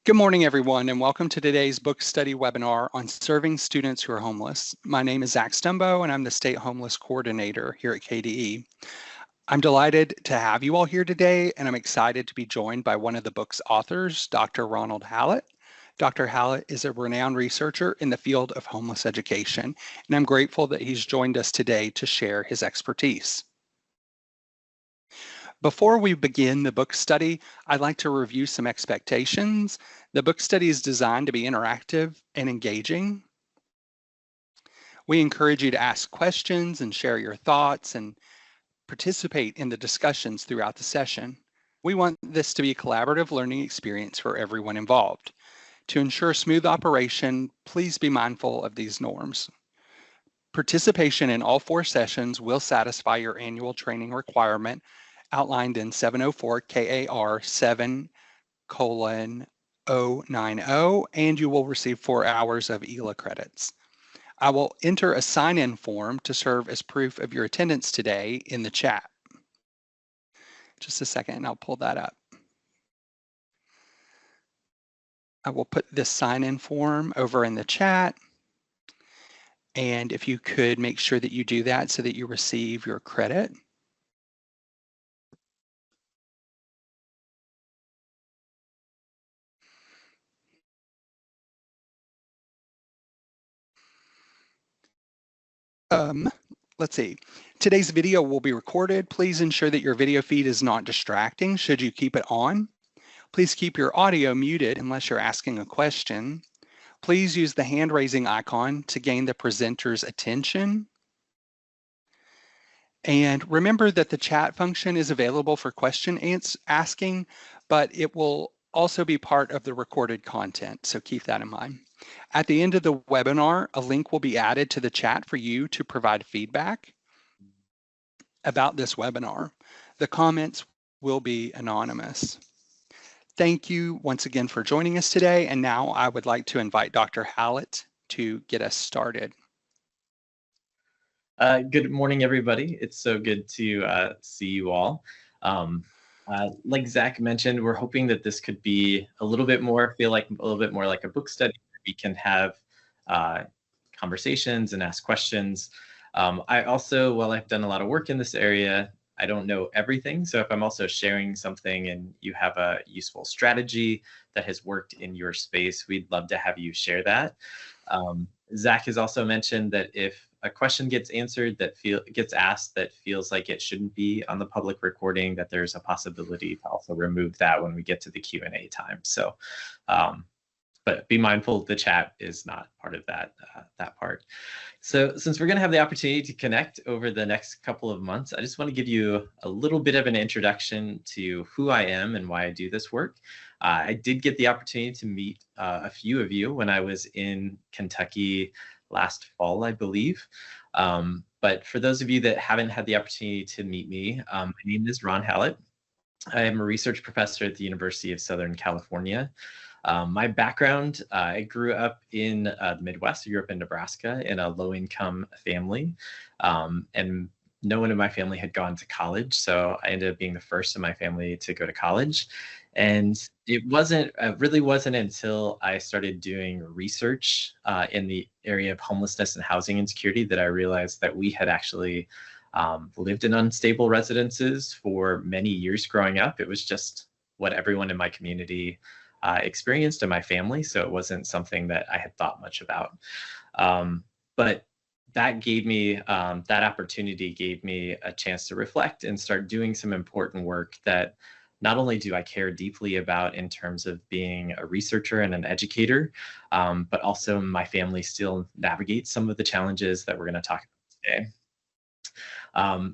Good morning, everyone, and welcome to today's book study webinar on serving students who are homeless. My name is Zach Stumbo, and I'm the State Homeless Coordinator here at KDE. I'm delighted to have you all here today, and I'm excited to be joined by one of the book's authors, Dr. Ronald Hallett. Dr. Hallett is a renowned researcher in the field of homeless education, and I'm grateful that he's joined us today to share his expertise. Before we begin the book study, I'd like to review some expectations. The book study is designed to be interactive and engaging. We encourage you to ask questions and share your thoughts and participate in the discussions throughout the session. We want this to be a collaborative learning experience for everyone involved. To ensure smooth operation, please be mindful of these norms. Participation in all 4 sessions will satisfy your annual training requirement outlined in 704 KAR 7:090, and you will receive 4 hours of ELA credits. I will enter a sign-in form to serve as proof of your attendance today in the chat. Just a second, and I'll pull that up. I will put this sign-in form over in the chat, and if you could make sure that you do that so that you receive your credit. Let's see. Today's video will be recorded. Please ensure that your video feed is not distracting should you keep it on. Please keep your audio muted unless you're asking a question. Please use the hand raising icon to gain the presenter's attention. And remember that the chat function is available for question asking, but it will also be part of the recorded content, so keep that in mind. At the end of the webinar, a link will be added to the chat for you to provide feedback about this webinar. The comments will be anonymous. Thank you once again for joining us today, and now I would like to invite Dr. Hallett to get us started. Good morning, everybody. It's so good to see you all. Like Zach mentioned, we're hoping that this could be a little bit more like a book study. We can have conversations and ask questions. I also, while I've done a lot of work in this area, I don't know everything. So if I'm also sharing something and you have a useful strategy that has worked in your space, we'd love to have you share that. Zach has also mentioned that if a question gets answered gets asked that feels like it shouldn't be on the public recording, that there's a possibility to also remove that when we get to the Q&A time. So, but be mindful the chat is not part of that part. So since we're going to have the opportunity to connect over the next couple of months, I just want to give you a little bit of an introduction to who I am and why I do this work. I did get the opportunity to meet a few of you when I was in Kentucky last fall, I believe. But for those of you that haven't had the opportunity to meet me, my name is Ron Hallett. I am a research professor at the University of Southern California. My background, I grew up in the Midwest. I grew up in Nebraska in a low-income family, and no one in my family had gone to college, so I ended up being the first in my family to go to college. And it really wasn't until I started doing research in the area of homelessness and housing insecurity that I realized that we had actually lived in unstable residences for many years growing up. It was just what everyone in my community experienced in my family, so it wasn't something that I had thought much about. But that gave me, that opportunity gave me a chance to reflect and start doing some important work that not only do I care deeply about in terms of being a researcher and an educator, but also my family still navigates some of the challenges that we're going to talk about today.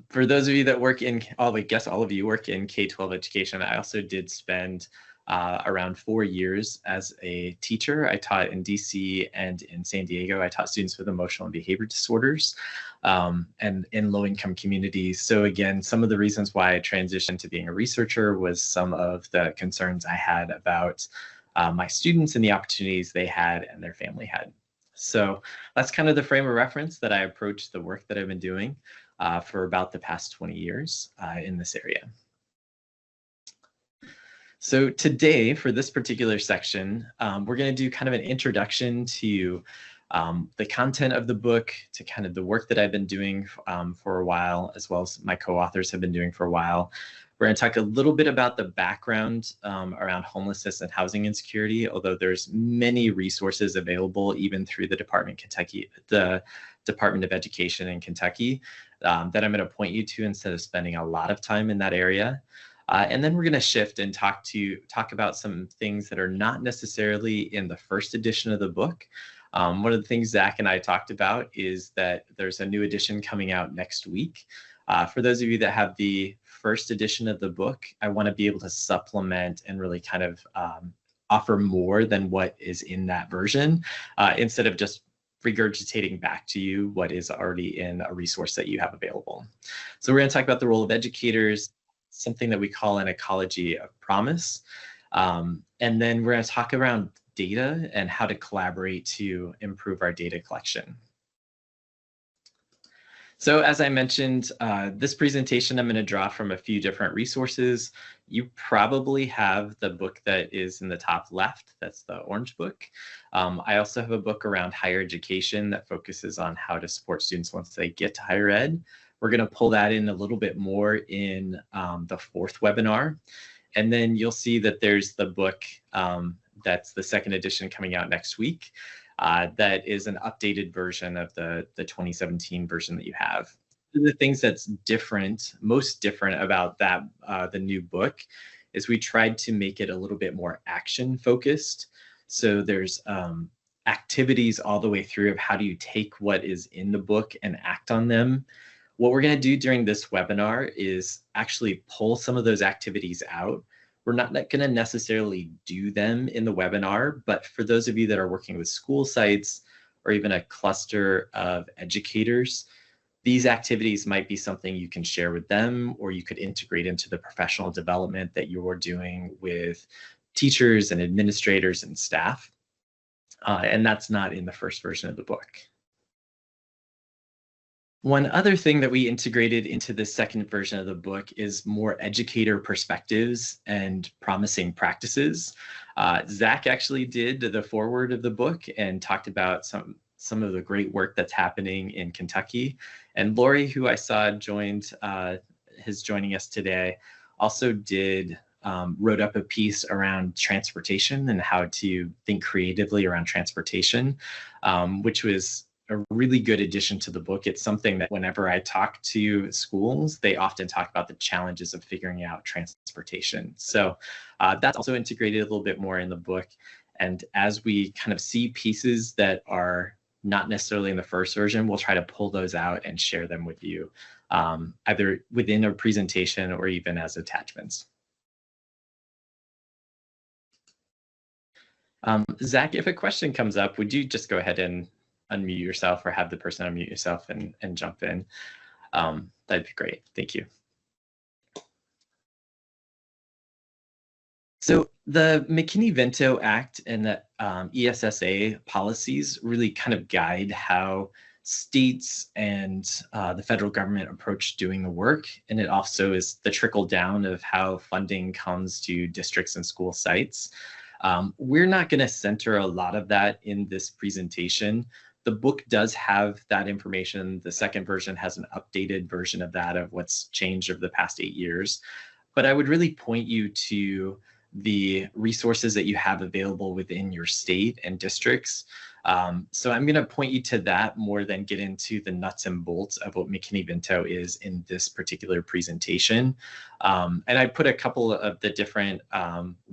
For those of you that work in, I guess all of you work in K-12 education, I also did spend around 4 years as a teacher. I taught in DC and in San Diego. I taught students with emotional and behavior disorders and in low-income communities. So again, some of the reasons why I transitioned to being a researcher was some of the concerns I had about my students and the opportunities they had and their family had. So that's kind of the frame of reference that I approached the work that I've been doing for about the past 20 years in this area. So today, for this particular section, we're going to do kind of an introduction to the content of the book, to kind of the work that I've been doing for a while, as well as my co-authors have been doing for a while. We're going to talk a little bit about the background around homelessness and housing insecurity, although there's many resources available even through the Department of Education in Kentucky that I'm going to point you to instead of spending a lot of time in that area. And then we're going to shift and talk about some things that are not necessarily in the first edition of the book. One of the things Zach and I talked about is that there's a new edition coming out next week. For those of you that have the first edition of the book, I want to be able to supplement and really kind of offer more than what is in that version, instead of just regurgitating back to you what is already in a resource that you have available. So we're going to talk about the role of educators, something that we call an ecology of promise. And then we're going to talk around data and how to collaborate to improve our data collection. So as I mentioned, this presentation I'm going to draw from a few different resources. You probably have the book that is in the top left. That's the orange book. I also have a book around higher education that focuses on how to support students once they get to higher ed. We're going to pull that in a little bit more in the fourth webinar. And then you'll see that there's the book that's the second edition coming out next week. That is an updated version of the 2017 version that you have. One of the things that's different, most different about that, the new book, is we tried to make it a little bit more action focused. So there's activities all the way through of how do you take what is in the book and act on them. What we're going to do during this webinar is actually pull some of those activities out. We're not going to necessarily do them in the webinar, but for those of you that are working with school sites or even a cluster of educators, these activities might be something you can share with them, or you could integrate into the professional development that you're doing with teachers and administrators and staff. And that's not in the first version of the book. One other thing that we integrated into the second version of the book is more educator perspectives and promising practices. Zach actually did the foreword of the book and talked about some of the great work that's happening in Kentucky. And Lori, who I saw joining us today, also wrote up a piece around transportation and how to think creatively around transportation, which was a really good addition to the book. It's something that whenever I talk to schools, they often talk about the challenges of figuring out transportation. So that's also integrated a little bit more in the book. And as we kind of see pieces that are not necessarily in the first version, we'll try to pull those out and share them with you, either within a presentation or even as attachments. Zach, if a question comes up, would you just go ahead and unmute yourself or have the person unmute yourself and jump in? That'd be great. Thank you. So the McKinney-Vento Act and the ESSA policies really kind of guide how states and the federal government approach doing the work. And it also is the trickle down of how funding comes to districts and school sites. We're not going to center a lot of that in this presentation. The book does have that information. The second version has an updated version of that, of what's changed over the past 8 years. But I would really point you to the resources that you have available within your state and districts. So I'm going to point you to that more than get into the nuts and bolts of what McKinney-Vento is in this particular presentation. And I put a couple of the different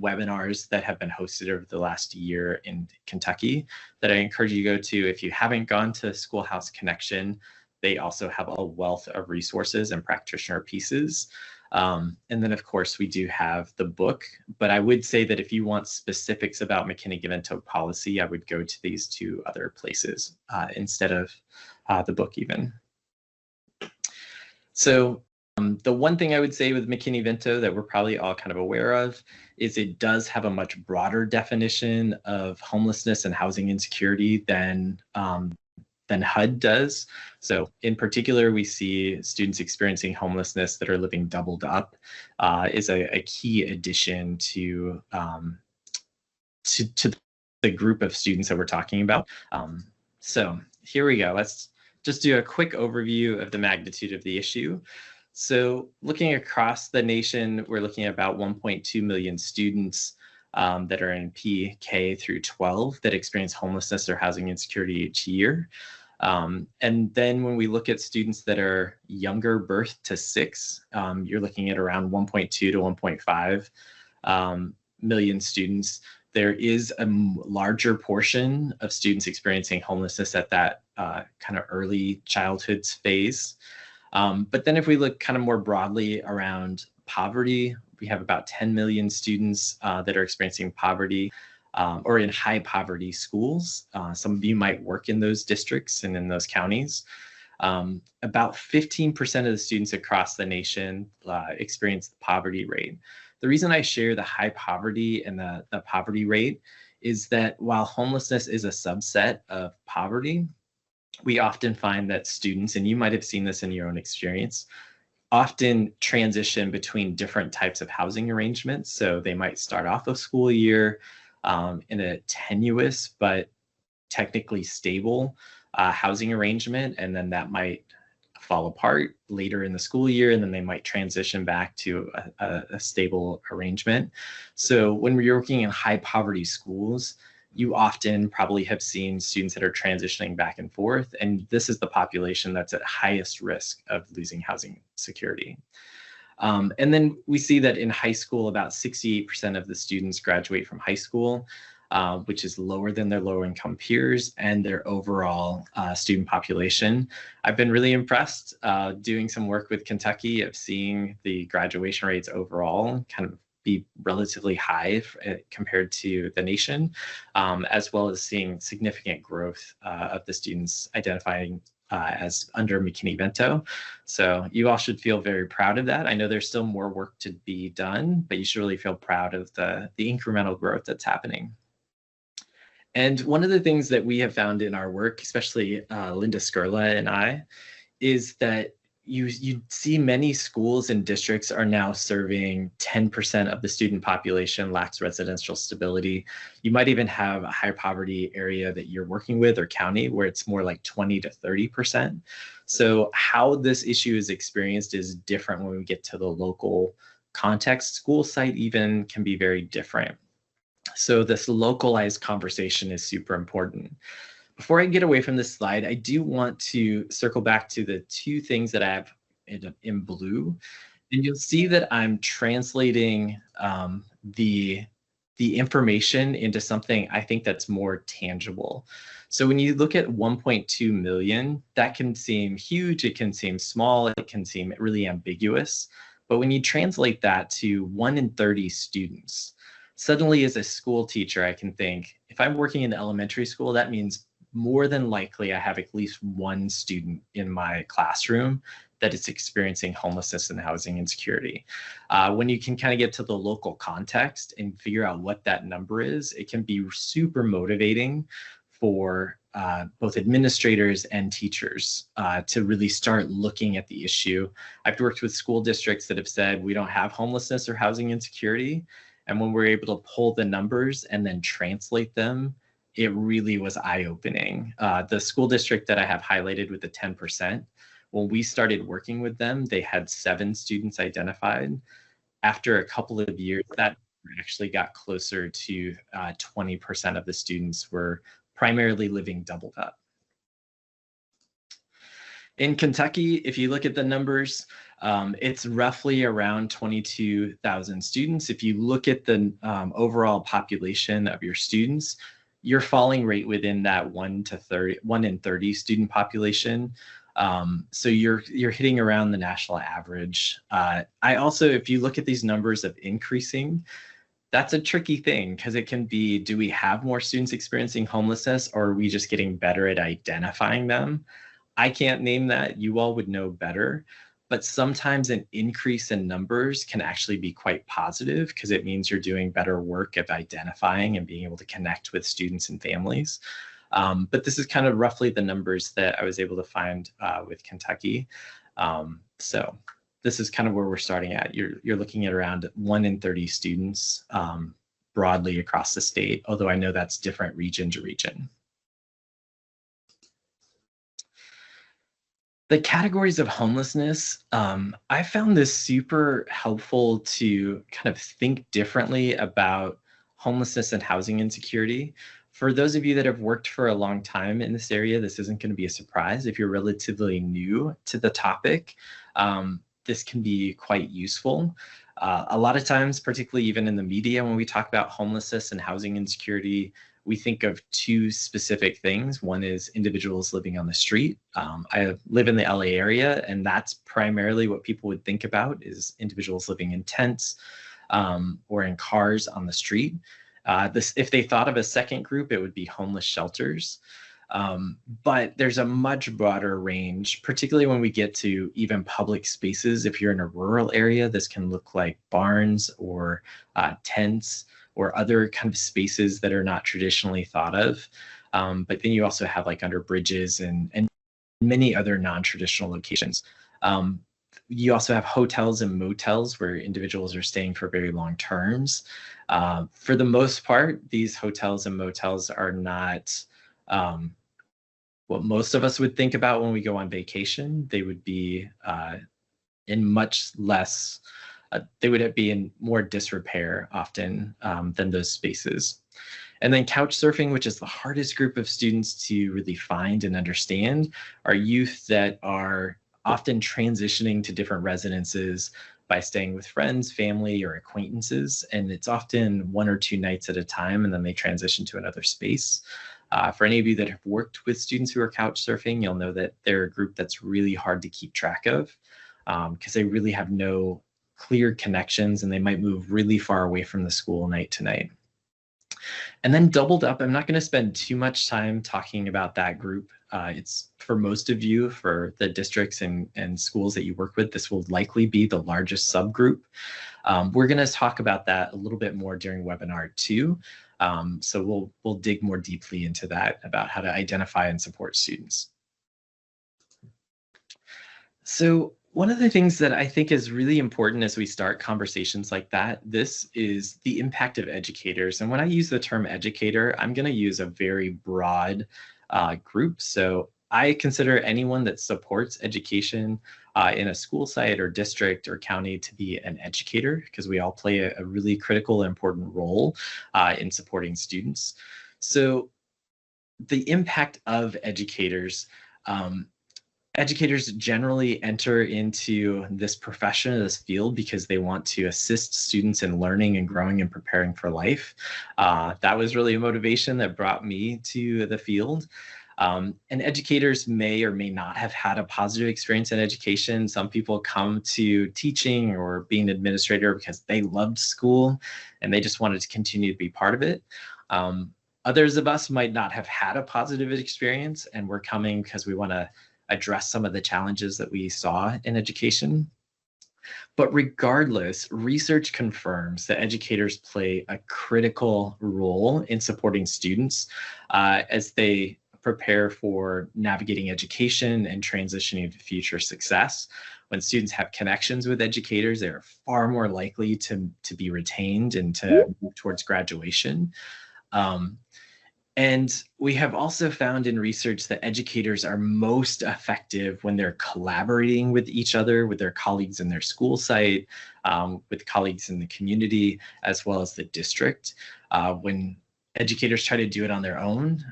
webinars that have been hosted over the last year in Kentucky that I encourage you to go to. If you haven't gone to Schoolhouse Connection, they also have a wealth of resources and practitioner pieces. And then, of course, we do have the book, but I would say that if you want specifics about McKinney-Vento policy, I would go to these two other places instead of the book even. So the one thing I would say with McKinney-Vento that we're probably all kind of aware of is it does have a much broader definition of homelessness and housing insecurity than than HUD does. So in particular, we see students experiencing homelessness that are living doubled up is a key addition to the group of students that we're talking about. So here we go. Let's just do a quick overview of the magnitude of the issue. So looking across the nation, we're looking at about 1.2 million students that are in K through 12 that experience homelessness or housing insecurity each year. And then when we look at students that are younger birth to 6, you're looking at around 1.2 to 1.5 million students. There is a larger portion of students experiencing homelessness at that kind of early childhood phase. But then if we look kind of more broadly around poverty, we have about 10 million students that are experiencing poverty or in high poverty schools. Some of you might work in those districts and in those counties. About 15% of the students across the nation experience the poverty rate. The reason I share the high poverty and the poverty rate is that while homelessness is a subset of poverty, we often find that students, and you might have seen this in your own experience, often transition between different types of housing arrangements. So they might start off a school year in a tenuous but technically stable housing arrangement, and then that might fall apart later in the school year, and then they might transition back to a stable arrangement. So when we're working in high poverty schools, you often probably have seen students that are transitioning back and forth, and this is the population that's at highest risk of losing housing security. And then we see that in high school, about 68% of the students graduate from high school, which is lower than their lower income peers and their overall student population. I've been really impressed doing some work with Kentucky of seeing the graduation rates overall kind of be relatively high compared to the nation, as well as seeing significant growth of the students identifying as under McKinney-Vento. So you all should feel very proud of that. I know there's still more work to be done, but you should really feel proud of the incremental growth that's happening. And one of the things that we have found in our work, especially Linda Skurla and I, is that you see many schools and districts are now serving 10% of the student population lacks residential stability. You might even have a high poverty area that you're working with or county where it's more like 20 to 30%. So how this issue is experienced is different when we get to the local context. School site even can be very different. So this localized conversation is super important. Before I get away from this slide, I do want to circle back to the two things that I have in blue. And you'll see that I'm translating the information into something I think that's more tangible. So when you look at 1.2 million, that can seem huge, it can seem small, it can seem really ambiguous. But when you translate that to 1 in 30 students, suddenly as a school teacher, I can think, if I'm working in elementary school, that means more than likely I have at least one student in my classroom that is experiencing homelessness and housing insecurity. When you can kind of get to the local context and figure out what that number is, it can be super motivating for both administrators and teachers to really start looking at the issue. I've worked with school districts that have said we don't have homelessness or housing insecurity. And when we're able to pull the numbers and then translate them, it really was eye-opening. The school district that I have highlighted with the 10%, when we started working with them, they had 7 students identified. After a couple of years, that actually got closer to 20% of the students were primarily living doubled up. In Kentucky, if you look at the numbers, it's roughly around 22,000 students. If you look at the overall population of your students, you're falling right within that 1 in 30 student population. So you're hitting around the national average. I also, if you look at these numbers of increasing, that's a tricky thing because it can be, do we have more students experiencing homelessness or are we just getting better at identifying them? I can't name that. You all would know better. But sometimes an increase in numbers can actually be quite positive because it means you're doing better work of identifying and being able to connect with students and families. But this is kind of roughly the numbers that I was able to find with Kentucky. So this is kind of where we're starting at. You're looking at around 1 in 30 students broadly across the state, although I know that's different region to region. The categories of homelessness, I found this super helpful to kind of think differently about homelessness and housing insecurity. For those of you that have worked for a long time in this area, this isn't going to be a surprise. If you're relatively new to the topic, this can be quite useful. A lot of times, particularly even in the media, when we talk about homelessness and housing insecurity, we think of two specific things. One is individuals living on the street. I live in the LA area, and that's primarily what people would think about is individuals living in tents or in cars on the street. If they thought of a second group, it would be homeless shelters. But there's a much broader range, particularly when we get to even public spaces. If you're in a rural area, this can look like barns or tents or other kind of spaces that are not traditionally thought of. But then you also have like under bridges and many other non-traditional locations. You also have hotels and motels where individuals are staying for very long terms. For the most part, these hotels and motels are not what most of us would think about when we go on vacation. They would be in much less, they would be in more disrepair often than those spaces. And then couch surfing, which is the hardest group of students to really find and understand, are youth that are often transitioning to different residences by staying with friends, family, or acquaintances. And it's often 1 or 2 nights at a time, and then they transition to another space. For any of you that have worked with students who are couch surfing, you'll know that they're a group that's really hard to keep track of because they really have no clear connections, and they might move really far away from the school night to night. And then doubled up, I'm not going to spend too much time talking about that group. It's for most of you, for the districts and schools that you work with, this will likely be the largest subgroup. We're going to talk about that a little bit more during webinar 2. So we'll dig more deeply into that about how to identify and support students. So one of the things that I think is really important as we start conversations like that, this is the impact of educators. And when I use the term educator, I'm going to use a very broad group. So I consider anyone that supports education in a school site or district or county to be an educator, because we all play a really critical and important role in supporting students. So the impact of educators, educators generally enter into this profession, this field, because they want to assist students in learning and growing and preparing for life. That was really a motivation that brought me to the field. And educators may or may not have had a positive experience in education. Some people come to teaching or being an administrator because they loved school and they just wanted to continue to be part of it. Others of us might not have had a positive experience, and we're coming because we want to address some of the challenges that we saw in education. But regardless, research confirms that educators play a critical role in supporting students as they prepare for navigating education and transitioning to future success. When students have connections with educators, they're far more likely to be retained and to move towards graduation. And we have also found in research that educators are most effective when they're collaborating with each other, with their colleagues in their school site, with colleagues in the community, as well as the district. When educators try to do it on their own,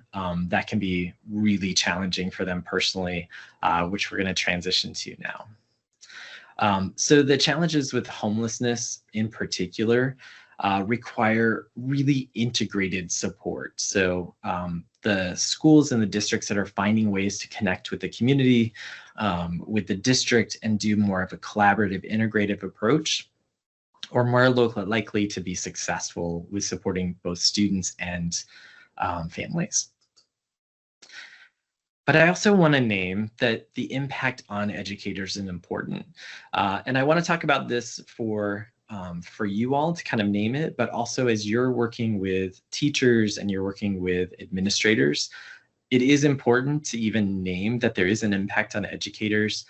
that can be really challenging for them personally, which we're going to transition to now. So the challenges with homelessness in particular require really integrated support. So the schools and the districts that are finding ways to connect with the community, with the district, and do more of a collaborative, integrative approach, are more likely to be successful with supporting both students and families. But I also want to name that the impact on educators is important. And I want to talk about this for you all to kind of name it, but also as you're working with teachers and you're working with administrators, It is important to even name that there is an impact on educators,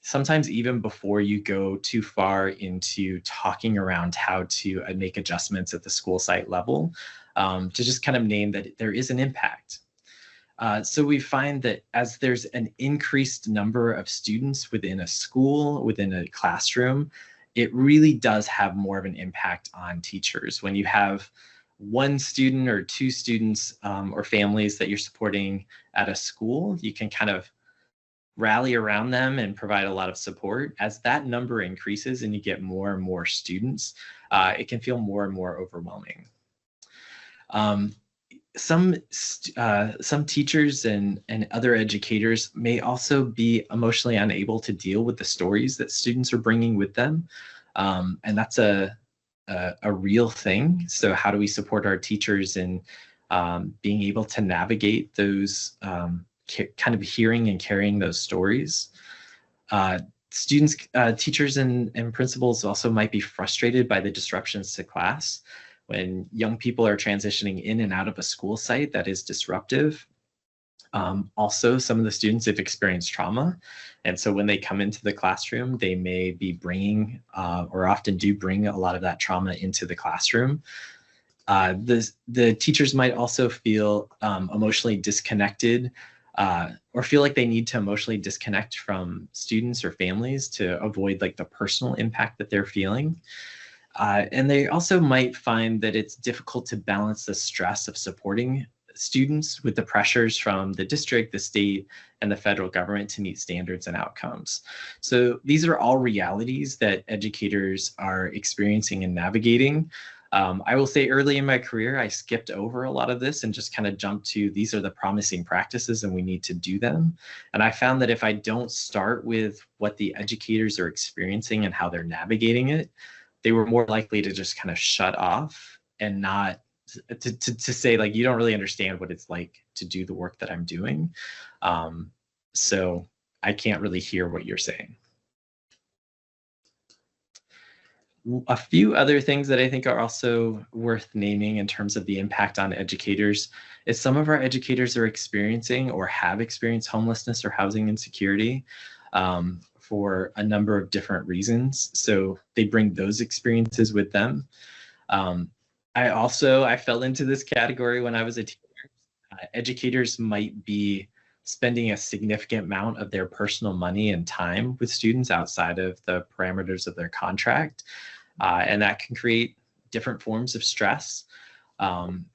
sometimes even before you go too far into talking around how to make adjustments at the school site level, to just kind of name that there is an impact. So we find that as there's an increased number of students within a school, within a classroom, it really does have more of an impact on teachers. When you have one student or two students or families that you're supporting at a school, you can kind of rally around them and provide a lot of support. As that number increases and you get more and more students, it can feel more and more overwhelming. Some teachers and other educators may also be emotionally unable to deal with the stories that students are bringing with them, and that's a real thing. So how do we support our teachers in being able to navigate those kind of hearing and carrying those stories? Students, teachers, and principals also might be frustrated by the disruptions to class. When young people are transitioning in and out of a school site, that is disruptive. Also, some of the students have experienced trauma. And so when they come into the classroom, they may be bringing, or often do bring, a lot of that trauma into the classroom. The teachers might also feel emotionally disconnected, or feel like they need to emotionally disconnect from students or families to avoid like the personal impact that they're feeling. And they also might find that it's difficult to balance the stress of supporting students with the pressures from the district, the state, and the federal government to meet standards and outcomes. So these are all realities that educators are experiencing and navigating. I will say early in my career, I skipped over a lot of this and just kind of jumped to these are the promising practices and we need to do them. And I found that if I don't start with what the educators are experiencing and how they're navigating it, they were more likely to just kind of shut off and not to say like, you don't really understand what it's like to do the work that I'm doing. So I can't really hear what you're saying. A few other things that I think are also worth naming in terms of the impact on educators is some of our educators are experiencing or have experienced homelessness or housing insecurity for a number of different reasons. So they bring those experiences with them. I fell into this category when I was a teacher. Educators might be spending a significant amount of their personal money and time with students outside of the parameters of their contract. And that can create different forms of stress,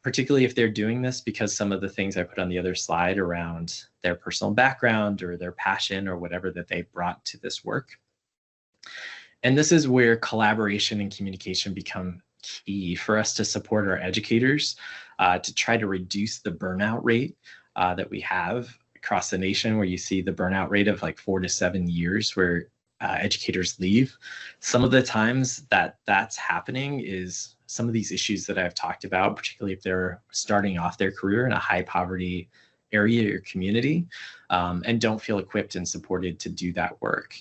particularly if they're doing this because some of the things I put on the other slide around their personal background or their passion or whatever that they brought to this work. And this is where collaboration and communication become key for us to support our educators to try to reduce the burnout rate that we have across the nation, where you see the burnout rate of like 4 to 7 years where educators leave. Some of the times that that's happening is some of these issues that I've talked about, particularly if they're starting off their career in a high poverty area or community and don't feel equipped and supported to do that work.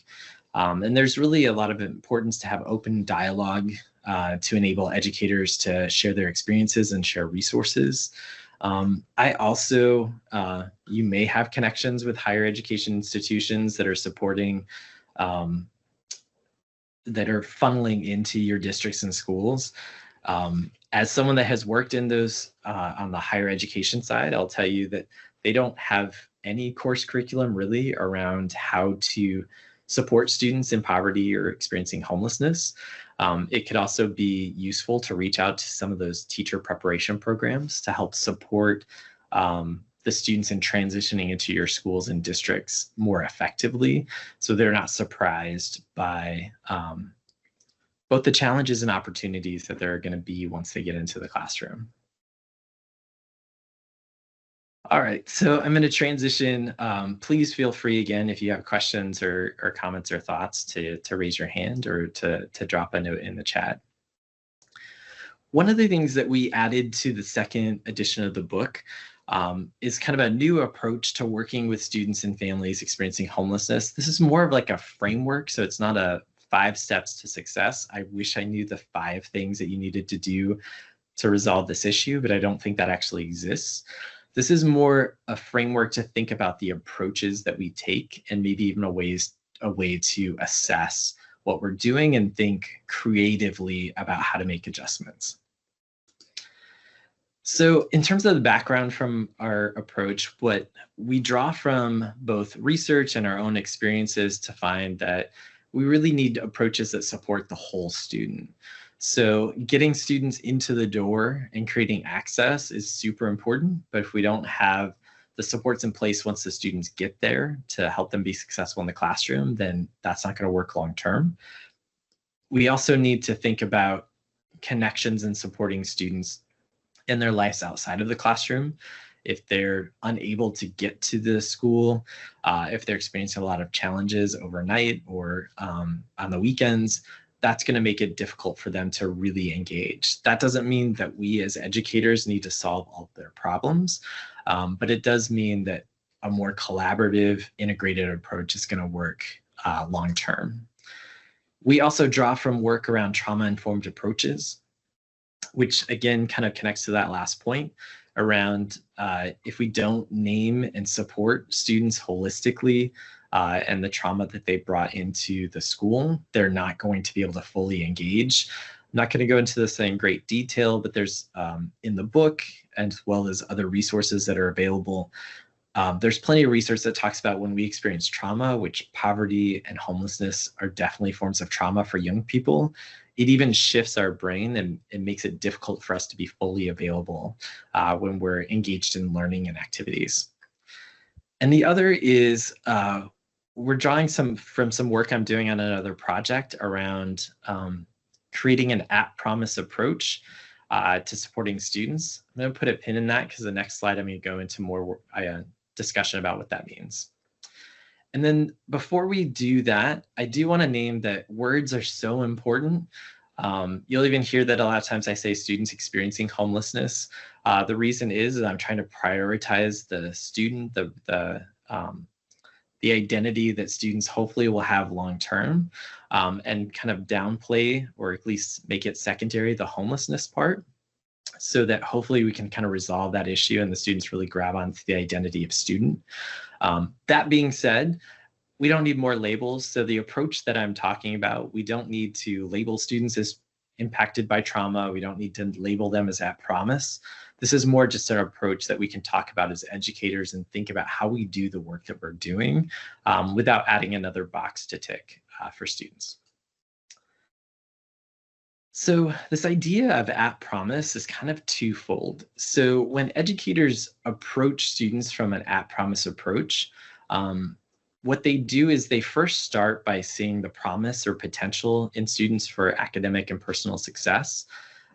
And there's really a lot of importance to have open dialogue to enable educators to share their experiences and share resources. I also, you may have connections with higher education institutions that are supporting, that are funneling into your districts and schools. As someone that has worked in those on the higher education side, I'll tell you that they don't have any course curriculum really around how to support students in poverty or experiencing homelessness. It could also be useful to reach out to some of those teacher preparation programs to help support the students in transitioning into your schools and districts more effectively, so they're not surprised by both the challenges and opportunities that there are going to be once they get into the classroom. All right, so I'm going to transition. Please feel free again if you have questions or comments or thoughts to raise your hand or to drop a note in the chat. One of the things that we added to the second edition of the book is kind of a new approach to working with students and families experiencing homelessness. This is more of like a framework, so it's not a 5 steps to success. I wish I knew the 5 things that you needed to do to resolve this issue, but I don't think that actually exists. This is more a framework to think about the approaches that we take and maybe even a way to assess what we're doing and think creatively about how to make adjustments. So in terms of the background from our approach, what we draw from both research and our own experiences to find that we really need approaches that support the whole student. So getting students into the door and creating access is super important, but if we don't have the supports in place once the students get there to help them be successful in the classroom, then that's not going to work long term. We also need to think about connections and supporting students in their lives outside of the classroom. If they're unable to get to the school, if they're experiencing a lot of challenges overnight or on the weekends, that's going to make it difficult for them to really engage. That doesn't mean that we as educators need to solve all of their problems, but it does mean that a more collaborative, integrated approach is going to work long term. We also draw from work around trauma-informed approaches, which again kind of connects to that last point around if we don't name and support students holistically and the trauma that they brought into the school, they're not going to be able to fully engage. I'm not going to go into this in great detail, but there's in the book, as well as other resources that are available, there's plenty of research that talks about when we experience trauma, which poverty and homelessness are definitely forms of trauma for young people. It even shifts our brain and it makes it difficult for us to be fully available when we're engaged in learning and activities. And the other is we're drawing from some work I'm doing on another project around creating an at-promise approach to supporting students. I'm going to put a pin in that because the next slide I'm going to go into more discussion about what that means. And then before we do that, I do want to name that words are so important. You'll even hear that a lot of times I say students experiencing homelessness. The reason is that I'm trying to prioritize the student, the identity that students hopefully will have long term, and kind of downplay or at least make it secondary the homelessness part, so that hopefully we can kind of resolve that issue and the students really grab onto the identity of student. That being said, we don't need more labels. So the approach that I'm talking about, we don't need to label students as impacted by trauma. We don't need to label them as at promise. This is more just an approach that we can talk about as educators and think about how we do the work that we're doing without adding another box to tick for students. So this idea of at promise is kind of twofold. So when educators approach students from an at promise approach, what they do is they first start by seeing the promise or potential in students for academic and personal success.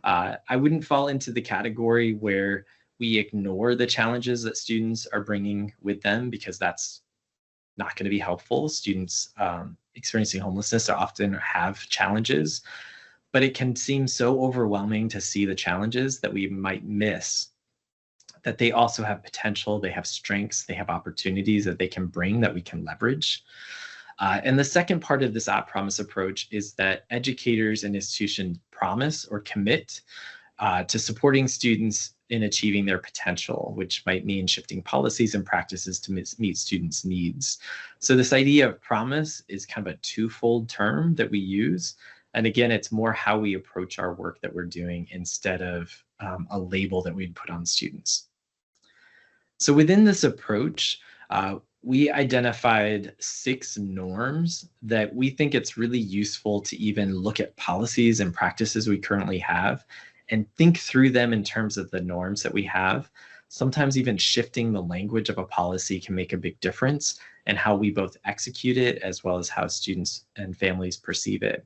I wouldn't fall into the category where we ignore the challenges that students are bringing with them, because that's not going to be helpful. Students experiencing homelessness often have challenges, but it can seem so overwhelming to see the challenges that we might miss that they also have potential, they have strengths, they have opportunities that they can bring that we can leverage. And the second part of this at promise approach is that educators and institutions promise or commit to supporting students in achieving their potential, which might mean shifting policies and practices to meet students' needs. So this idea of promise is kind of a twofold term that we use. And again, it's more how we approach our work that we're doing instead of a label that we'd put on students. So within this approach, we identified 6 norms that we think it's really useful to even look at policies and practices we currently have and think through them in terms of the norms that we have. Sometimes even shifting the language of a policy can make a big difference in how we both execute it as well as how students and families perceive it.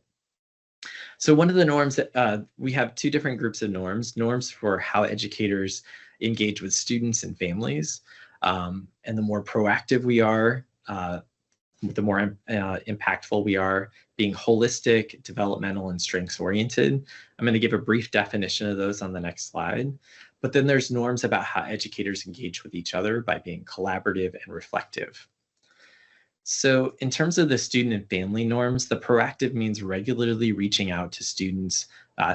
So one of the norms that we have 2 different groups of norms for how educators engage with students and families. And the more proactive we are, the more impactful we are, being holistic, developmental, and strengths-oriented. I'm going to give a brief definition of those on the next slide. But then there's norms about how educators engage with each other by being collaborative and reflective. So in terms of the student and family norms, the proactive means regularly reaching out to students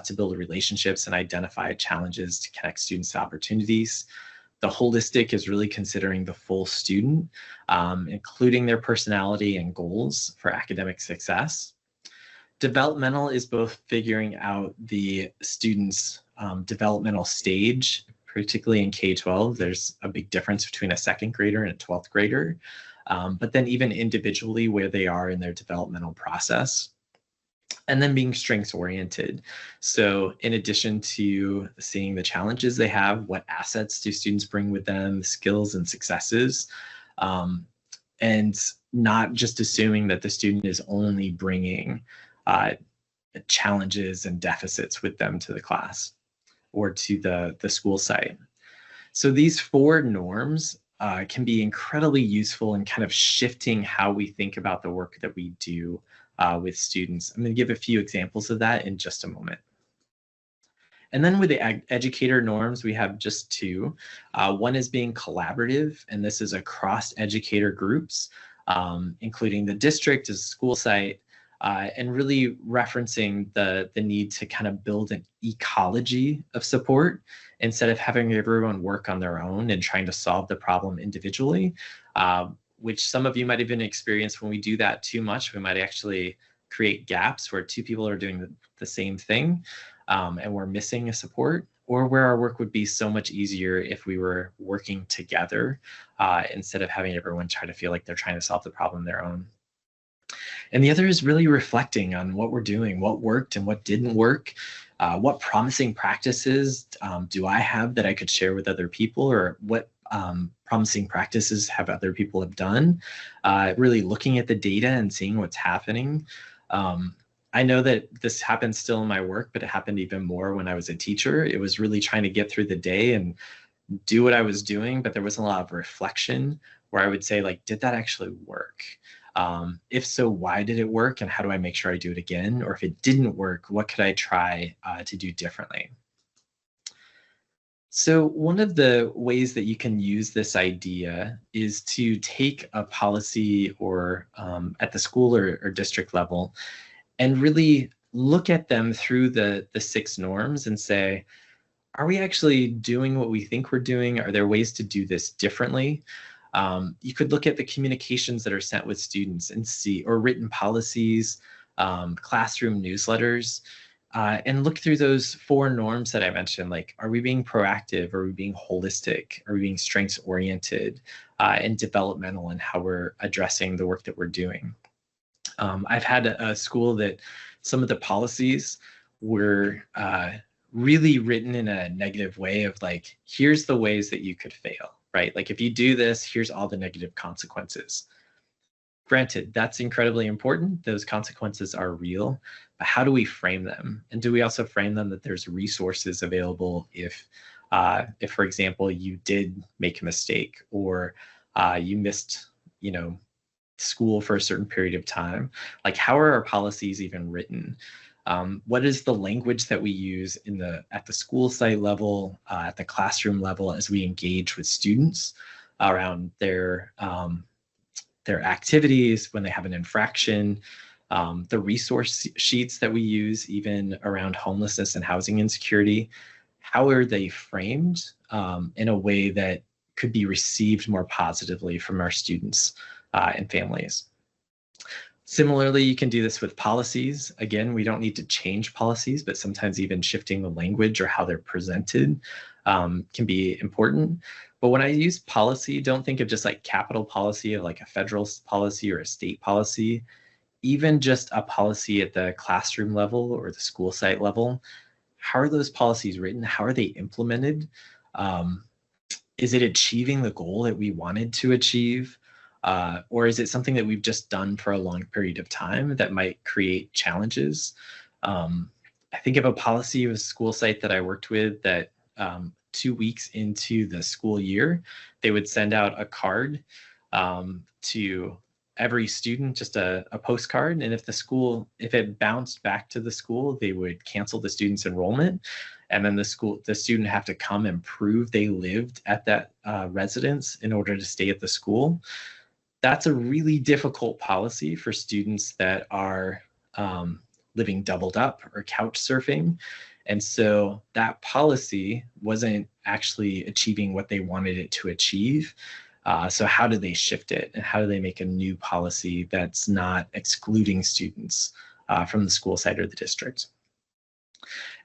to build relationships and identify challenges to connect students to opportunities. The holistic is really considering the full student, including their personality and goals for academic success. Developmental is both figuring out the student's developmental stage, particularly in K-12. There's a big difference between a second grader and a 12th grader, but then even individually where they are in their developmental process. And then being strengths oriented. So in addition to seeing the challenges they have, what assets do students bring with them, skills and successes, and not just assuming that the student is only bringing challenges and deficits with them to the class or to the school site. So these 4 norms can be incredibly useful in kind of shifting how we think about the work that we do with students. I'm going to give a few examples of that in just a moment. And then with the educator norms, we have just 2. One is being collaborative, and this is across educator groups, including the district as a school site, and really referencing the need to kind of build an ecology of support instead of having everyone work on their own and trying to solve the problem individually, which some of you might even experience when we do that too much. We might actually create gaps where 2 people are doing the same thing and we're missing a support, or where our work would be so much easier if we were working together instead of having everyone try to feel like they're trying to solve the problem on their own. And the other is really reflecting on what we're doing, what worked and what didn't work. What promising practices do I have that I could share with other people, or what promising practices have other people have done? Really looking at the data and seeing what's happening. I know that this happens still in my work, but it happened even more when I was a teacher. It was really trying to get through the day and do what I was doing, but there wasn't a lot of reflection where I would say, like, did that actually work? If so, why did it work, and how do I make sure I do it again? Or if it didn't work, what could I try to do differently? So one of the ways that you can use this idea is to take a policy or at the school or district level and really look at them through the 6 norms and say, are we actually doing what we think we're doing? Are there ways to do this differently? You could look at the communications that are sent with students and see, or written policies, classroom newsletters, and look through those 4 norms that I mentioned. Like, are we being proactive? Are we being holistic? Are we being strengths oriented and developmental in how we're addressing the work that we're doing? I've had a school that some of the policies were really written in a negative way of like, here's the ways that you could fail, right? Like, if you do this, here's all the negative consequences. Granted, that's incredibly important. Those consequences are real, but how do we frame them? And do we also frame them that there's resources available if for example, you did make a mistake, or you missed, school for a certain period of time? Like, how are our policies even written? What is the language that we use at the school site level, at the classroom level, as we engage with students around their activities when they have an infraction, the resource sheets that we use even around homelessness and housing insecurity? How are they framed in a way that could be received more positively from our students and families? Similarly, you can do this with policies. Again, we don't need to change policies, but sometimes even shifting the language or how they're presented can be important. But when I use policy, don't think of just like capital policy of like a federal policy or a state policy. Even just a policy at the classroom level or the school site level. How are those policies written? How are they implemented? Is it achieving the goal that we wanted to achieve? Or is it something that we've just done for a long period of time that might create challenges? I think of a policy of a school site that I worked with that 2 weeks into the school year, they would send out a card to every student, just a postcard. And if it bounced back to the school, they would cancel the student's enrollment. And then the student have to come and prove they lived at that residence in order to stay at the school. That's a really difficult policy for students that are living doubled up or couch surfing. And so that policy wasn't actually achieving what they wanted it to achieve. So how do they shift it, and how do they make a new policy that's not excluding students from the school site or the district?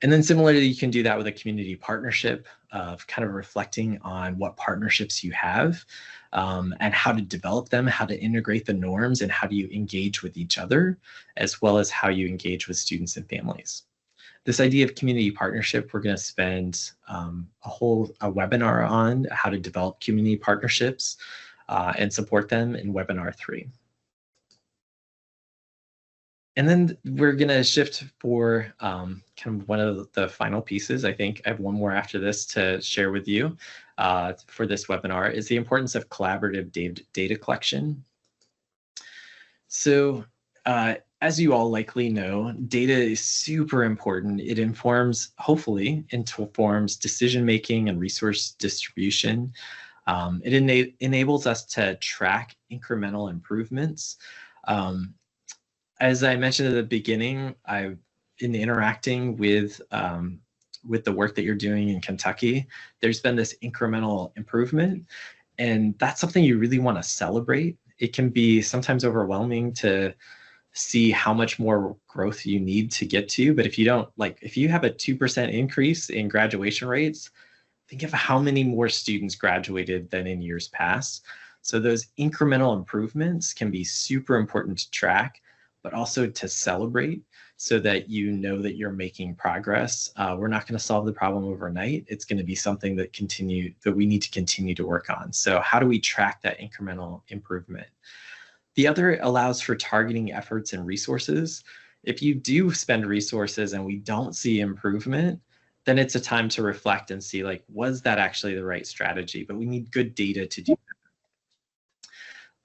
And then similarly, you can do that with a community partnership of kind of reflecting on what partnerships you have and how to develop them, how to integrate the norms, and how do you engage with each other, as well as how you engage with students and families. This idea of community partnership, we're going to spend a webinar on how to develop community partnerships and support them in webinar 3. And then we're going to shift for kind of one of the final pieces. I think I have one more after this to share with you for this webinar, is the importance of collaborative data collection. So as you all likely know, data is super important. It hopefully informs decision-making and resource distribution. It enables us to track incremental improvements. As I mentioned at the beginning, in interacting with the work that you're doing in Kentucky, there's been this incremental improvement, and that's something you really want to celebrate. It can be sometimes overwhelming to see how much more growth you need to get to, but if you have a 2% increase in graduation rates, think of how many more students graduated than in years past. So those incremental improvements can be super important to track, but also to celebrate, so that you know that you're making progress. We're not going to solve the problem overnight. It's going to be something that we need to continue to work on. So how do we track that incremental improvement? The other allows for targeting efforts and resources. If you do spend resources and we don't see improvement, then it's a time to reflect and see, was that actually the right strategy? But we need good data to do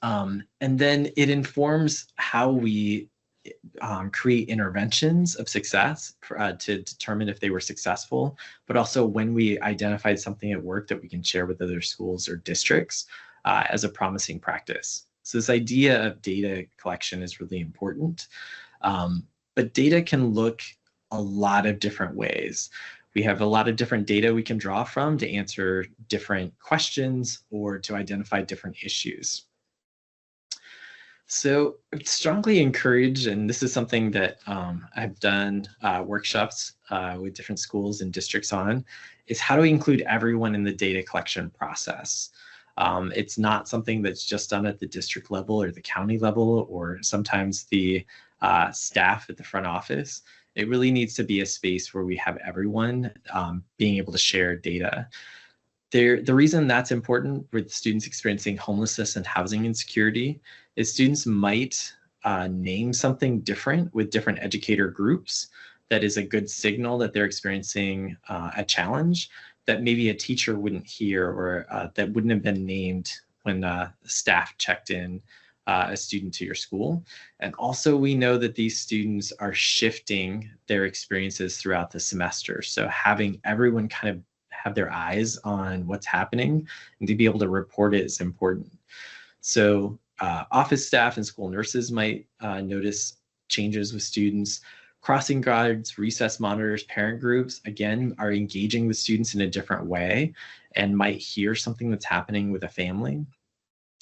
that. And then it informs how we create interventions of success to determine if they were successful, but also when we identified something at work that we can share with other schools or districts as a promising practice. So this idea of data collection is really important, but data can look a lot of different ways. We have a lot of different data we can draw from to answer different questions or to identify different issues. So I strongly encourage, and this is something that I've done workshops with different schools and districts on, is how do we include everyone in the data collection process? It's not something that's just done at the district level or the county level, or sometimes the staff at the front office. It really needs to be a space where we have everyone being able to share data. The reason that's important with students experiencing homelessness and housing insecurity is students might name something different with different educator groups that is a good signal that they're experiencing a challenge that maybe a teacher wouldn't hear, or that wouldn't have been named when staff checked in a student to your school. And also we know that these students are shifting their experiences throughout the semester. So having everyone kind of have their eyes on what's happening and to be able to report it is important. So office staff and school nurses might notice changes with students. Crossing guards, recess monitors, parent groups, again, are engaging with students in a different way and might hear something that's happening with a family.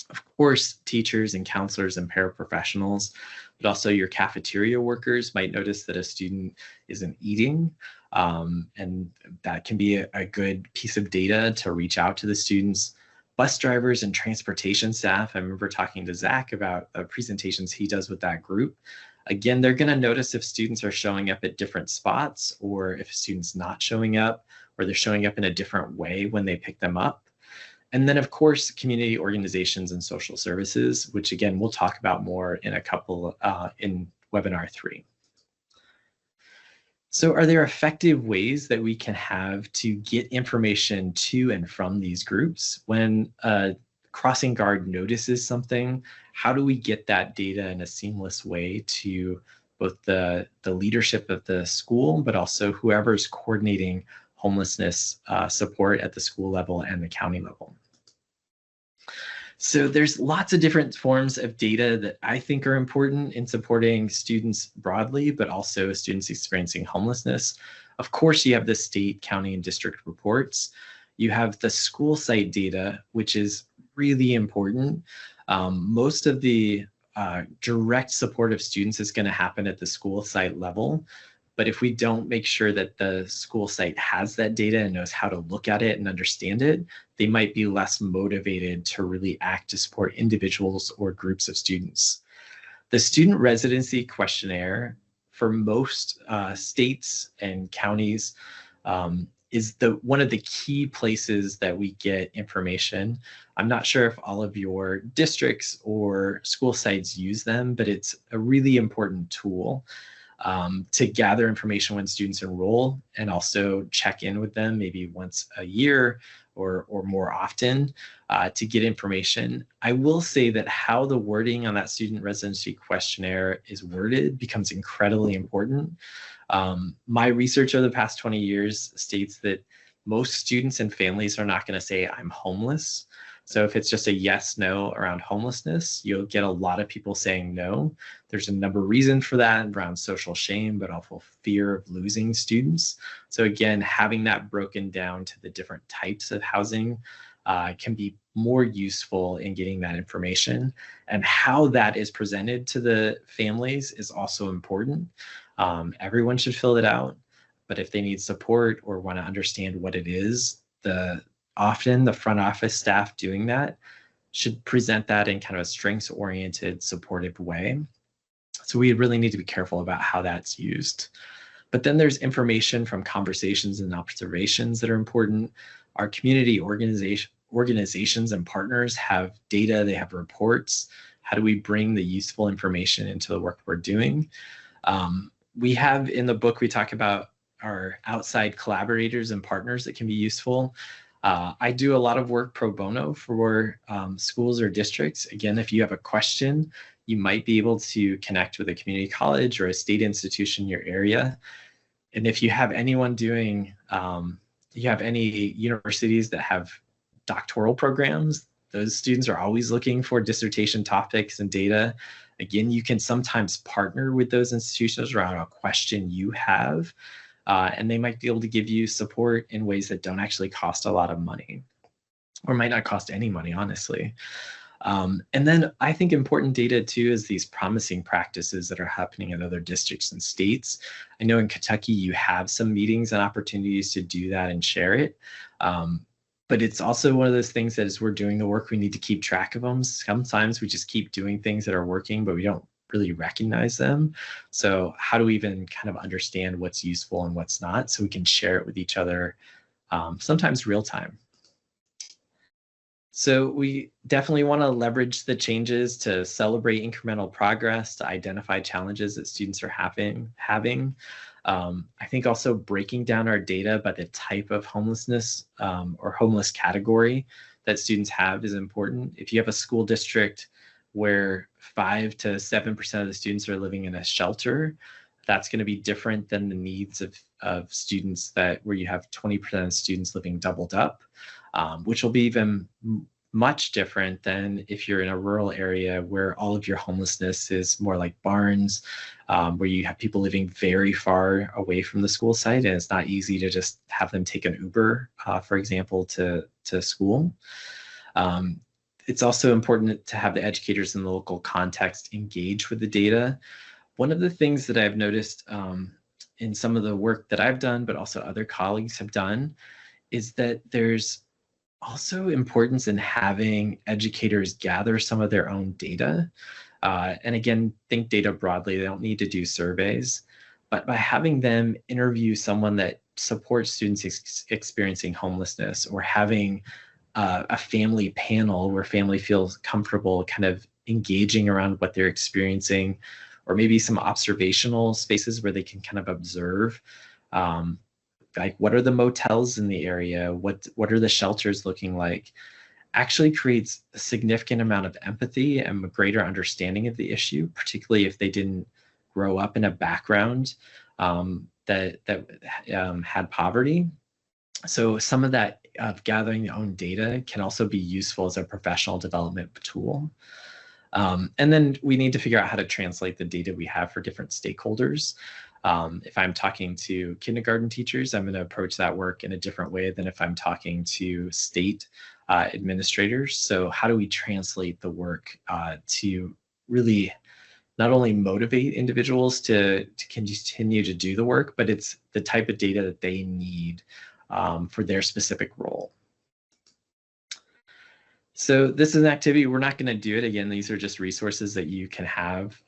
Of course, teachers and counselors and paraprofessionals, but also your cafeteria workers might notice that a student isn't eating. And that can be a good piece of data to reach out to the students. Bus drivers and transportation staff, I remember talking to Zach about presentations he does with that group. Again, they're going to notice if students are showing up at different spots, or if a student's not showing up, or they're showing up in a different way when they pick them up. And then, of course, community organizations and social services, which again, we'll talk about more in in webinar 3. So are there effective ways that we can have to get information to and from these groups? When a crossing guard notices something, how do we get that data in a seamless way to both the leadership of the school, but also whoever's coordinating homelessness support at the school level and the county level? So there's lots of different forms of data that I think are important in supporting students broadly, but also students experiencing homelessness. Of course, you have the state, county, and district reports. You have the school site data, which is really important. Most of the direct support of students is going to happen at the school site level. But if we don't make sure that the school site has that data and knows how to look at it and understand it, they might be less motivated to really act to support individuals or groups of students. The student residency questionnaire for most states and counties is one of the key places that we get information. I'm not sure if all of your districts or school sites use them, but it's a really important tool to gather information when students enroll, and also check in with them maybe once a year or more often to get information. I will say that how the wording on that student residency questionnaire is worded becomes incredibly important. My research over the past 20 years states that most students and families are not going to say, I'm homeless. So if it's just a yes, no around homelessness, you'll get a lot of people saying no. There's a number of reasons for that around social shame, but also fear of losing students. So again, having that broken down to the different types of housing can be more useful in getting that information. And how that is presented to the families is also important. Everyone should fill it out, but if they need support or want to understand what it is, often the front office staff doing that should present that in kind of a strengths-oriented, supportive way. So we really need to be careful about how that's used. But then there's information from conversations and observations that are important. Our community organizations and partners have data, they have reports. How do we bring the useful information into the work we're doing? We have in the book, we talk about our outside collaborators and partners that can be useful. I do a lot of work pro bono for schools or districts. Again, if you have a question, you might be able to connect with a community college or a state institution in your area. And if you have anyone doing, you have any universities that have doctoral programs, those students are always looking for dissertation topics and data. Again, you can sometimes partner with those institutions around a question you have. And they might be able to give you support in ways that don't actually cost a lot of money, or might not cost any money, honestly. And then I think important data too is these promising practices that are happening in other districts and states. I know in Kentucky you have some meetings and opportunities to do that and share it. But it's also one of those things that as we're doing the work, we need to keep track of them. Sometimes we just keep doing things that are working, but we don't really recognize them. So how do we even kind of understand what's useful and what's not, so we can share it with each other, sometimes real time. So we definitely want to leverage the changes to celebrate incremental progress, to identify challenges that students are having. I think also breaking down our data by the type of homelessness or homeless category that students have is important. If you have a school district where 5 to 7% of the students are living in a shelter, that's going to be different than the needs of students where you have 20% of students living doubled up, which will be even much different than if you're in a rural area where all of your homelessness is more like barns, where you have people living very far away from the school site, and it's not easy to just have them take an Uber, for example, to school. It's also important to have the educators in the local context engage with the data. One of the things that I've noticed in some of the work that I've done, but also other colleagues have done, is that there's also importance in having educators gather some of their own data. And again, think data broadly, they don't need to do surveys, but by having them interview someone that supports students experiencing homelessness, or having a family panel where family feels comfortable kind of engaging around what they're experiencing, or maybe some observational spaces where they can kind of observe, like what are the motels in the area, what are the shelters looking like, actually creates a significant amount of empathy and a greater understanding of the issue, particularly if they didn't grow up in a background that had poverty. So some of that of gathering your own data can also be useful as a professional development tool. And then we need to figure out how to translate the data we have for different stakeholders. If I'm talking to kindergarten teachers, I'm going to approach that work in a different way than if I'm talking to state administrators. So how do we translate the work to really not only motivate individuals to continue to do the work, but it's the type of data that they need for their specific role. So this is an activity, we're not going to do it. Again, these are just resources that you can have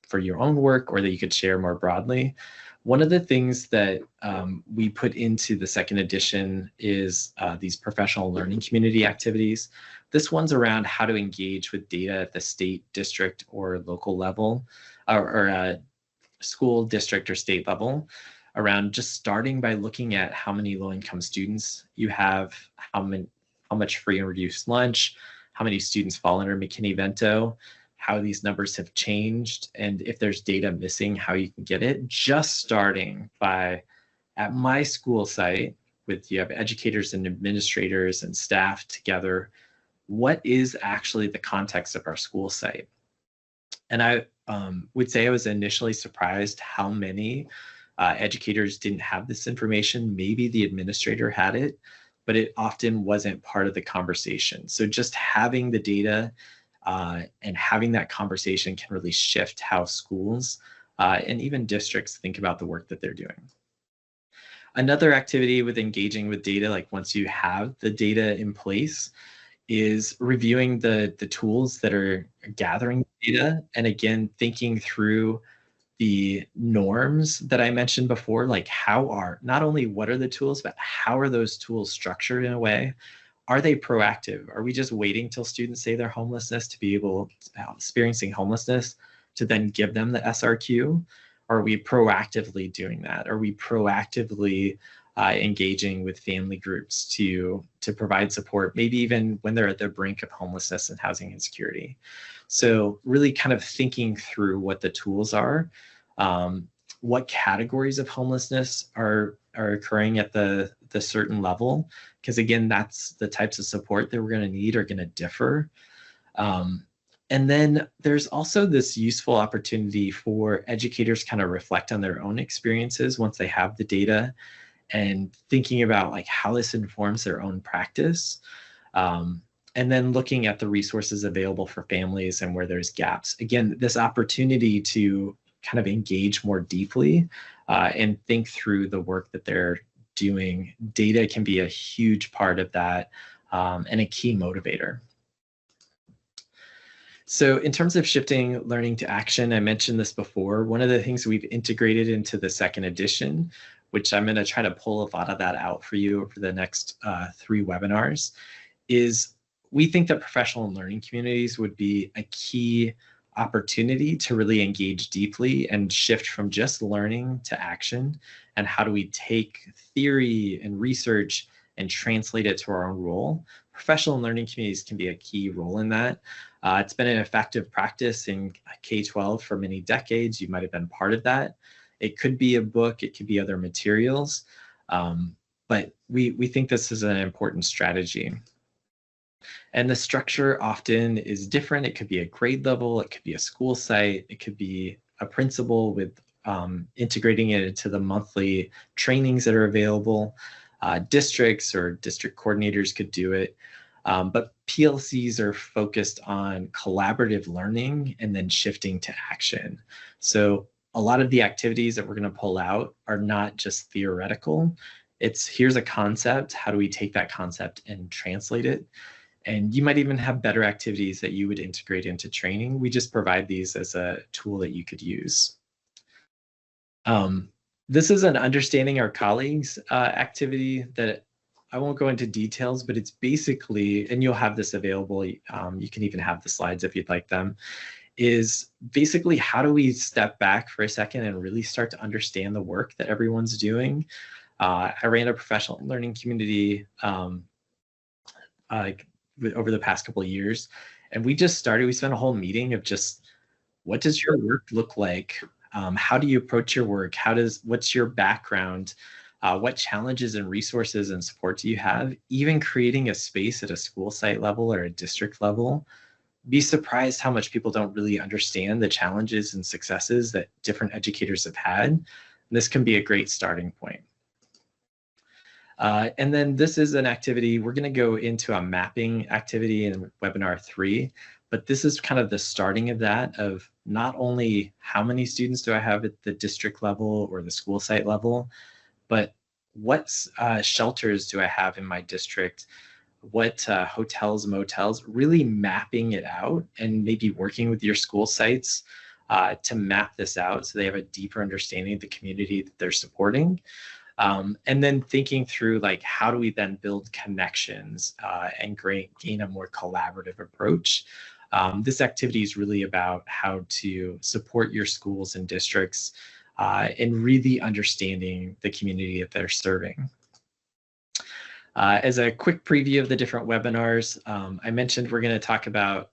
for your own work or that you could share more broadly. One of the things that we put into the second edition is these professional learning community activities. This one's around how to engage with data at the state, district, or local level, or school, district, or state level, around just starting by looking at how many low-income students you have, how much free and reduced lunch, how many students fall under McKinney-Vento, how these numbers have changed, and if there's data missing, how you can get it. Just starting by, at my school site, you have educators and administrators and staff together, what is actually the context of our school site? And I would say I was initially surprised how many educators didn't have this information. Maybe the administrator had it, but it often wasn't part of the conversation. So just having the data and having that conversation can really shift how schools and even districts think about the work that they're doing. Another activity with engaging with data, like once you have the data in place, is reviewing the tools that are gathering data. And again, thinking through the norms that I mentioned before, like not only what are the tools, but how are those tools structured in a way? Are they proactive? Are we just waiting till students say they're experiencing homelessness to then give them the SRQ? Or are we proactively doing that? Are we proactively engaging with family groups to provide support, maybe even when they're at the brink of homelessness and housing insecurity? So really kind of thinking through what the tools are, what categories of homelessness are occurring at the certain level, because again, that's the types of support that we're going to need are going to differ. And then there's also this useful opportunity for educators kind of reflect on their own experiences once they have the data and thinking about like how this informs their own practice. And then looking at the resources available for families and where there's gaps. Again, this opportunity to kind of engage more deeply and think through the work that they're doing. Data can be a huge part of that and a key motivator. So in terms of shifting learning to action, I mentioned this before. One of the things we've integrated into the second edition, which I'm going to try to pull a lot of that out for you over the next 3 webinars, is we think that professional learning communities would be a key opportunity to really engage deeply and shift from just learning to action. And how do we take theory and research and translate it to our own role? Professional learning communities can be a key role in that. It's been an effective practice in K-12 for many decades. You might have been part of that. It could be a book, it could be other materials, but we think this is an important strategy. And the structure often is different. It could be a grade level, it could be a school site, it could be a principal with integrating it into the monthly trainings that are available. Districts or district coordinators could do it. But PLCs are focused on collaborative learning and then shifting to action. So a lot of the activities that we're going to pull out are not just theoretical. It's here's a concept. How do we take that concept and translate it? And you might even have better activities that you would integrate into training. We just provide these as a tool that you could use. This is an understanding our colleagues activity that I won't go into details, but it's basically, and you'll have this available, you can even have the slides if you'd like them, is basically how do we step back for a second and really start to understand the work that everyone's doing. I ran a professional learning community over the past couple of years, and we spent a whole meeting of just, what does your work look like? How do you approach your work? What's your background? What challenges and resources and support do you have? Even creating a space at a school site level or a district level be surprised how much people don't really understand the challenges and successes that different educators have had. And this can be a great starting point. And then this is an activity, we're going to go into a mapping activity in webinar 3, but this is kind of the starting of that, of not only how many students do I have at the district level or the school site level, but what shelters do I have in my district, what hotels, motels, really mapping it out and maybe working with your school sites to map this out so they have a deeper understanding of the community that they're supporting. And then thinking through, like, how do we then build connections and gain a more collaborative approach. This activity is really about how to support your schools and districts and really understanding the community that they're serving. As a quick preview of the different webinars, I mentioned we're going to talk about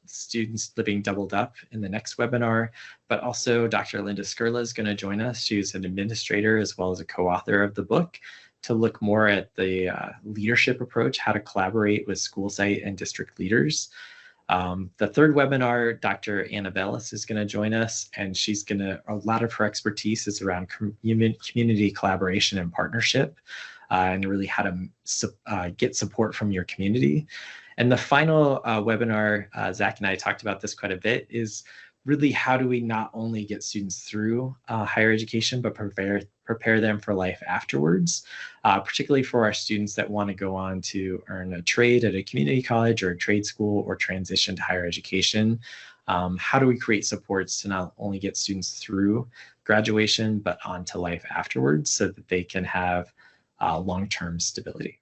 students living doubled up in the next webinar, but also Dr. Linda Skurla is going to join us. She's an administrator as well as a co-author of the book, to look more at the leadership approach, how to collaborate with school site and district leaders. The third webinar, Dr. Anna Bellis is going to join us, and she's going to, a lot of her expertise is around community collaboration and partnership. And really how to get support from your community. And the final webinar, Zach and I talked about this quite a bit, is really how do we not only get students through higher education, but prepare them for life afterwards, particularly for our students that want to go on to earn a trade at a community college or a trade school or transition to higher education. How do we create supports to not only get students through graduation, but on to life afterwards so that they can have long-term stability.